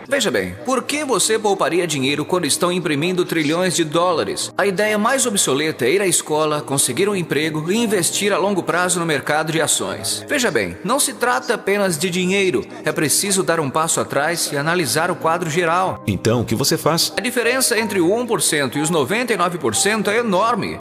Veja bem, por que você pouparia dinheiro quando estão imprimindo trilhões de dólares? A ideia mais obsoleta é ir à escola, conseguir um emprego e investir a longo prazo no mercado de ações. Veja bem, não se trata apenas de dinheiro, é preciso dar um passo atrás e analisar o quadro geral. Então, o que você faz? A diferença entre o 1% e os 99% é enorme.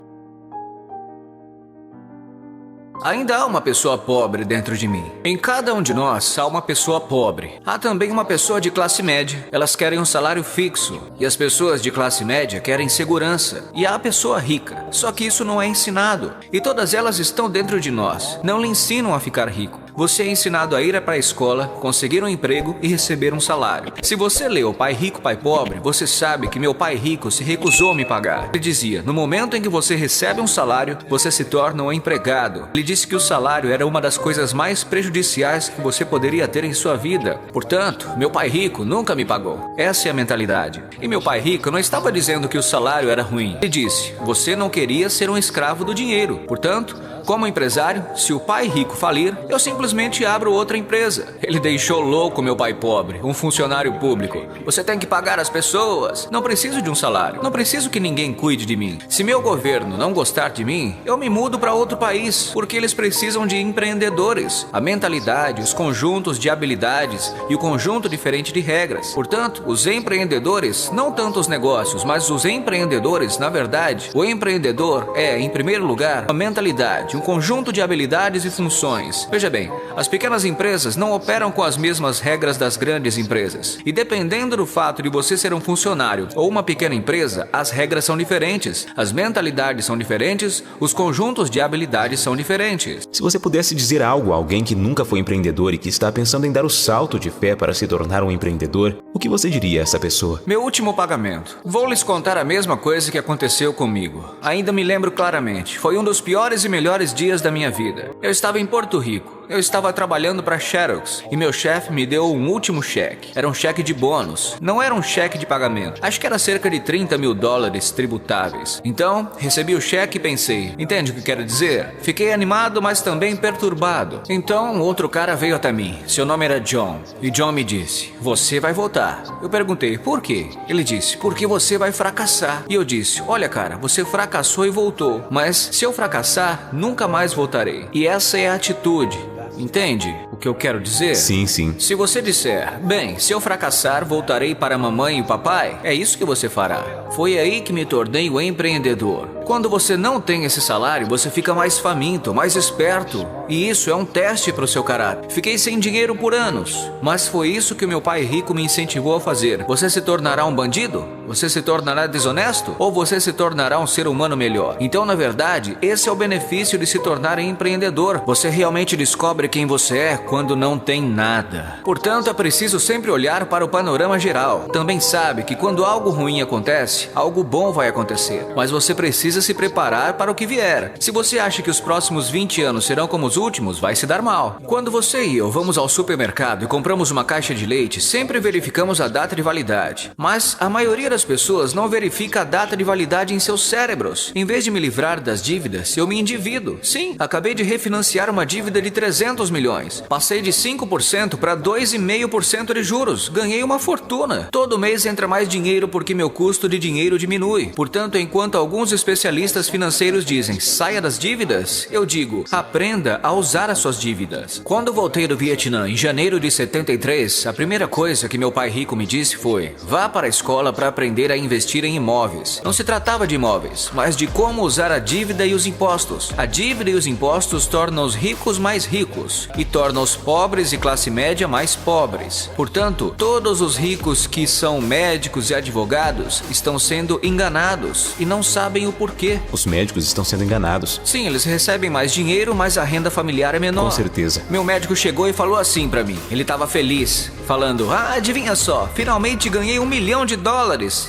Ainda há uma pessoa pobre dentro de mim. Em cada um de nós há uma pessoa pobre. Há também uma pessoa de classe média. Elas querem um salário fixo. E as pessoas de classe média querem segurança. E há a pessoa rica. Só que isso não é ensinado. E todas elas estão dentro de nós. Não lhe ensinam a ficar rico. Você é ensinado a ir para a escola, conseguir um emprego e receber um salário. Se você leu Pai Rico, Pai Pobre, você sabe que meu pai rico se recusou a me pagar. Ele dizia, no momento em que você recebe um salário, você se torna um empregado. Ele disse que o salário era uma das coisas mais prejudiciais que você poderia ter em sua vida. Portanto, meu pai rico nunca me pagou. Essa é a mentalidade. E meu pai rico não estava dizendo que o salário era ruim. Ele disse, você não queria ser um escravo do dinheiro. Portanto, como empresário, se o pai rico falir, eu simplesmente abro outra empresa. Ele deixou louco meu pai pobre, um funcionário público. Você tem que pagar as pessoas. Não preciso de um salário. Não preciso que ninguém cuide de mim. Se meu governo não gostar de mim, eu me mudo para outro país, porque eles precisam de empreendedores. A mentalidade, os conjuntos de habilidades e o conjunto diferente de regras. Portanto, os empreendedores, não tanto os negócios, mas os empreendedores, na verdade, o empreendedor é, em primeiro lugar, a mentalidade, um conjunto de habilidades e funções. Veja bem, as pequenas empresas não operam com as mesmas regras das grandes empresas. E dependendo do fato de você ser um funcionário ou uma pequena empresa, as regras são diferentes, as mentalidades são diferentes, os conjuntos de habilidades são diferentes. Se você pudesse dizer algo a alguém que nunca foi empreendedor e que está pensando em dar o salto de fé para se tornar um empreendedor, o que você diria a essa pessoa? Meu último pagamento. Vou lhes contar a mesma coisa que aconteceu comigo. Ainda me lembro claramente. Foi um dos piores e melhores dias da minha vida. Eu estava em Porto Rico. Eu estava trabalhando para Xerox e meu chefe me deu um último cheque. Era um cheque de bônus, não era um cheque de pagamento. Acho que era cerca de 30 mil dólares tributáveis. Então, recebi o cheque e pensei, entende o que quero dizer? Fiquei animado, mas também perturbado. Então, outro cara veio até mim. Seu nome era John. E John me disse, você vai voltar. Eu perguntei, por quê? Ele disse, porque você vai fracassar. E eu disse, olha cara, você fracassou e voltou. Mas se eu fracassar, nunca mais voltarei. E essa é a atitude. Entende o que eu quero dizer? Sim, sim. Se você disser, bem, se eu fracassar, voltarei para a mamãe e o papai, é isso que você fará. Foi aí que me tornei o empreendedor. Quando você não tem esse salário, você fica mais faminto, mais esperto. E isso é um teste para o seu caráter. Fiquei sem dinheiro por anos, mas foi isso que o meu pai rico me incentivou a fazer. Você se tornará um bandido? Você se tornará desonesto? Ou você se tornará um ser humano melhor? Então, na verdade, esse é o benefício de se tornar empreendedor. Você realmente descobre quem você é quando não tem nada. Portanto, é preciso sempre olhar para o panorama geral. Também sabe que quando algo ruim acontece, algo bom vai acontecer. Mas você precisa se preparar para o que vier. Se você acha que os próximos 20 anos serão como os últimos, vai se dar mal. Quando você e eu vamos ao supermercado e compramos uma caixa de leite, sempre verificamos a data de validade. Mas a maioria das pessoas não verifica a data de validade em seus cérebros. Em vez de me livrar das dívidas, eu me endivido. Sim, acabei de refinanciar uma dívida de 300 milhões. Passei de 5% para 2,5% de juros. Ganhei uma fortuna. Todo mês entra mais dinheiro porque meu custo de dinheiro diminui. Portanto, enquanto alguns especialistas financeiros dizem, saia das dívidas, eu digo, aprenda a usar as suas dívidas. Quando voltei do Vietnã em janeiro de 73, a primeira coisa que meu pai rico me disse foi, vá para a escola para aprender a investir em imóveis. Não se tratava de imóveis, mas de como usar a dívida e os impostos. A dívida e os impostos tornam os ricos mais ricos e tornam os pobres e classe média mais pobres. Portanto, todos os ricos que são médicos e advogados estão sendo enganados e não sabem o porquê. Os médicos estão sendo enganados. Sim, eles recebem mais dinheiro, mas a renda familiar é menor. Com certeza. Meu médico chegou e falou assim pra mim. Ele estava feliz, falando, adivinha só, finalmente ganhei $1 milhão.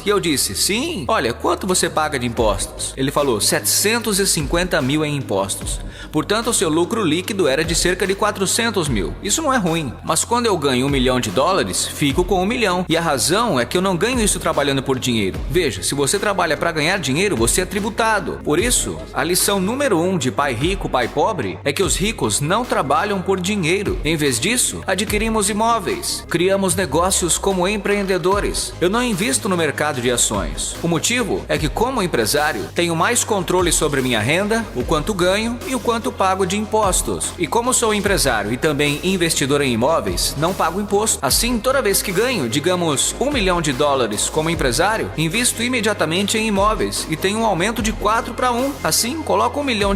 E eu disse, sim, olha, quanto você paga de impostos? Ele falou, 750 mil em impostos. Portanto, o seu lucro líquido era de cerca de 400 mil. Isso não é ruim. Mas quando eu ganho $1 milhão, fico com 1 milhão. E a razão é que eu não ganho isso trabalhando por dinheiro. Veja, se você trabalha para ganhar dinheiro, você é tributado. Por isso, a lição número 1 de pai rico, pai pobre é que os ricos não trabalham por dinheiro. Em vez disso, adquirimos imóveis, criamos negócios como empreendedores. Eu não invisto no mercado de ações. O motivo é que, como empresário, tenho mais controle sobre minha renda, o quanto ganho e o quanto pago de impostos. E como sou empresário e também investidor em imóveis, não pago imposto. Assim, toda vez que ganho, digamos, $1 milhão como empresário, invisto imediatamente em imóveis e tenho um aumento de 4 para 1. Assim, coloco $1 milhão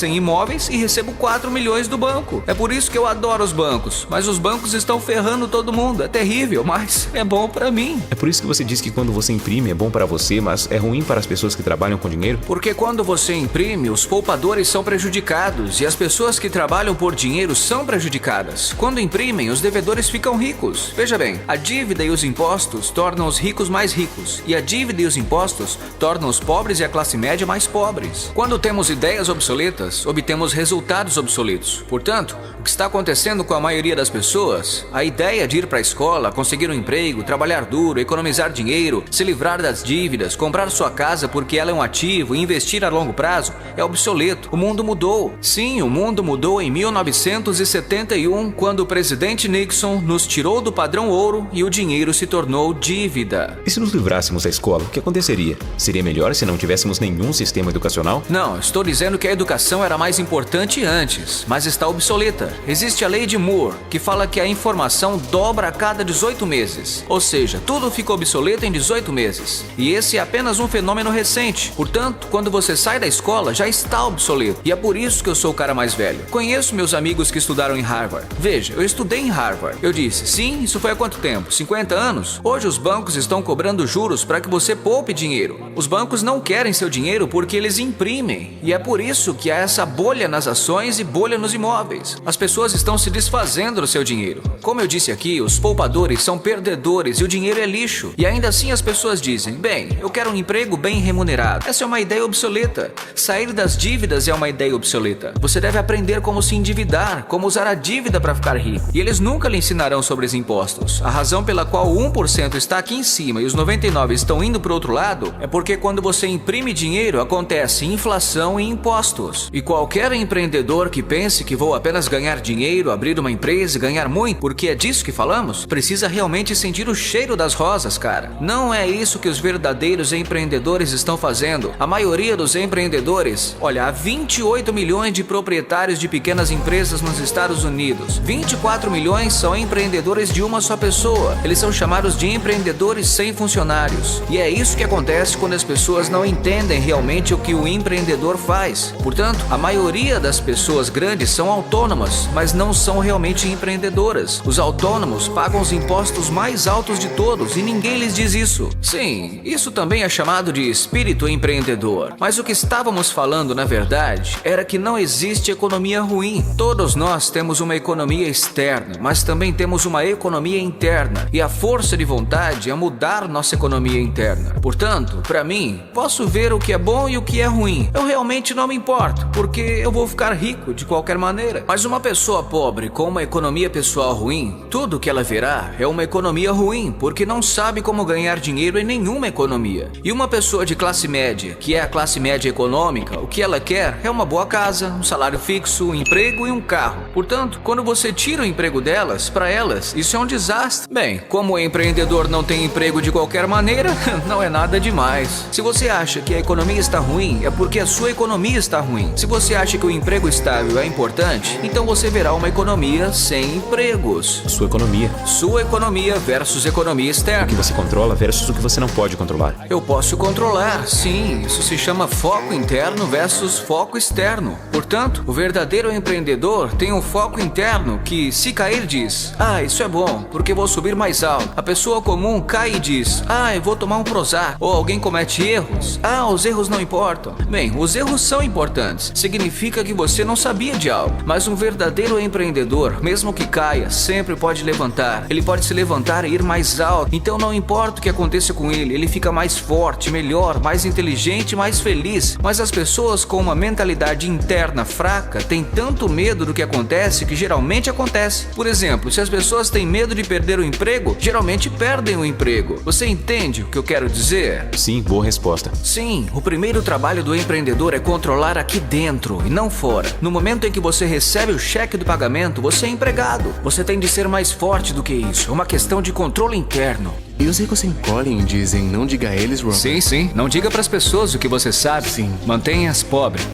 em imóveis e recebo 4 milhões do banco. É por isso que eu adoro os bancos. Mas os bancos estão ferrando todo mundo. É terrível, mas é bom para mim. É por isso que você diz que quando você imprime é bom para você, mas é ruim para as pessoas que trabalham com dinheiro? Porque quando você imprime, os poupadores são prejudicados e as pessoas que trabalham por dinheiro são prejudicadas. Quando imprimem, os devedores ficam ricos. Veja bem, a dívida e os impostos tornam os ricos mais ricos e a dívida e os impostos tornam os pobres e a classe média mais pobres. Quando temos ideias obsoletas, obtemos resultados obsoletos. Portanto, o que está acontecendo com a maioria das pessoas, a ideia de ir para a escola, conseguir um emprego, trabalhar duro, economizar dinheiro, se livrar das dívidas, comprar sua casa porque ela é um ativo e investir a longo prazo, é obsoleto. O mundo mudou. Sim, o mundo mudou em 1971, quando o presidente Nixon nos tirou do padrão ouro e o dinheiro se tornou dívida. E se nos livrássemos da escola, o que aconteceria? Seria melhor se não tivéssemos nenhum sistema educacional? Não, estou dizendo que a educação era mais importante antes, mas está obsoleta. Existe a lei de Moore, que fala que a informação dobra a cada 18 meses. Ou seja, tudo fica obsoleto em 18 meses. E esse é apenas um fenômeno recente. Portanto, quando você sai da escola, já está obsoleto. E é por isso que eu sou o cara mais velho. Conheço meus amigos que estudaram em Harvard. Veja, eu estudei em Harvard. Eu disse, sim, isso foi há quanto tempo? 50 anos? Hoje os bancos estão cobrando juros para que você poupe dinheiro. Os bancos não querem seu dinheiro porque eles imprimem. E é por isso que há essa bolha nas ações e bolha nos imóveis. As pessoas estão se desfazendo do seu dinheiro. Como eu disse aqui, os poupadores são perdedores e o dinheiro é lixo. E ainda assim as pessoas dizem, bem, eu quero um emprego bem remunerado. Essa é uma ideia obsoleta. Sair das dívidas é uma ideia obsoleta. Você deve aprender como se endividar, como usar a dívida para ficar rico. E eles nunca lhe ensinarão sobre os impostos. A razão pela qual o 1% está aqui em cima e os 99% estão indo para o outro lado é porque quando você imprime dinheiro, acontece inflação e impostos. E qualquer empreendedor que pense que vou apenas ganhar dinheiro, abrir uma empresa e ganhar muito, porque é disso que falamos, precisa realmente sentir o cheiro das rosas, cara. Não é isso que os verdadeiros empreendedores estão fazendo. A maioria dos empreendedores, olha, há 28 milhões de proprietários de pequenas empresas nos Estados Unidos. 24 milhões são empreendedores de uma só pessoa. Eles são chamados de empreendedores sem funcionários. E é isso que acontece quando as pessoas não entendem realmente o que o empreendedor faz. Portanto, a maioria das pessoas grandes são autônomas, mas não são realmente empreendedoras. Os autônomos pagam os impostos mais altos de todos e ninguém lhes diz isso. Sim, isso também é chamado de espírito empreendedor. Mas o que estávamos falando, na verdade, era que não existe economia ruim. Todos nós temos uma economia externa, mas também temos uma economia interna. E a força de vontade é mudar nossa economia interna. Portanto, para mim, posso ver o que é bom e o que é ruim. Eu realmente não me importo, porque eu vou ficar rico de qualquer maneira. Mas uma pessoa pobre com uma economia pessoal ruim, tudo que ela verá é uma economia ruim, porque não sabe como ganhar dinheiro em nenhuma economia. E uma pessoa de classe média, que é a classe média econômica, o que ela quer é uma boa casa, um salário fixo, um emprego e um carro. Portanto, quando você tira o emprego delas, para elas, isso é um desastre. Bem, como o empreendedor não tem emprego de qualquer maneira, não é nada demais. Se você acha que a economia está ruim, é porque a sua economia está ruim. Se você acha que o emprego estável é importante, então você verá uma economia sem empregos. Sua economia. Sua economia versus economia externa. O que você controla versus o que você não pode controlar. Eu posso controlar, sim. Isso se chama foco interno versus foco externo. Portanto, o verdadeiro empreendedor tem um foco interno que, se cair, diz: ah, isso é bom, porque vou subir mais alto. A pessoa comum cai e diz: ah, eu vou tomar um Prozac. Ou alguém comete erros. Ah, os erros não importam. Bem, os erros são importantes. Significa que você não sabia de algo. Mas um verdadeiro empreendedor, mesmo que caia, sempre pode levantar. Ele pode se levantar e ir mais alto. Então não importa o que aconteça com ele, ele fica mais forte, melhor, mais inteligente, mais feliz. Mas as pessoas com uma mentalidade interna fraca têm tanto medo do que acontece acontece, que geralmente acontece. Por exemplo, se as pessoas têm medo de perder o emprego, geralmente perdem o emprego. Você entende o que eu quero dizer? Sim, boa resposta. Sim, o primeiro trabalho do empreendedor é controlar aqui dentro e não fora. No momento em que você recebe o cheque do pagamento, você é empregado. Você tem de ser mais forte do que isso. É uma questão de controle interno. E os ricos se encolhem e dizem, não diga a eles, Robert. Sim, não diga para as pessoas o que você sabe. Sim. Mantenha-as pobres.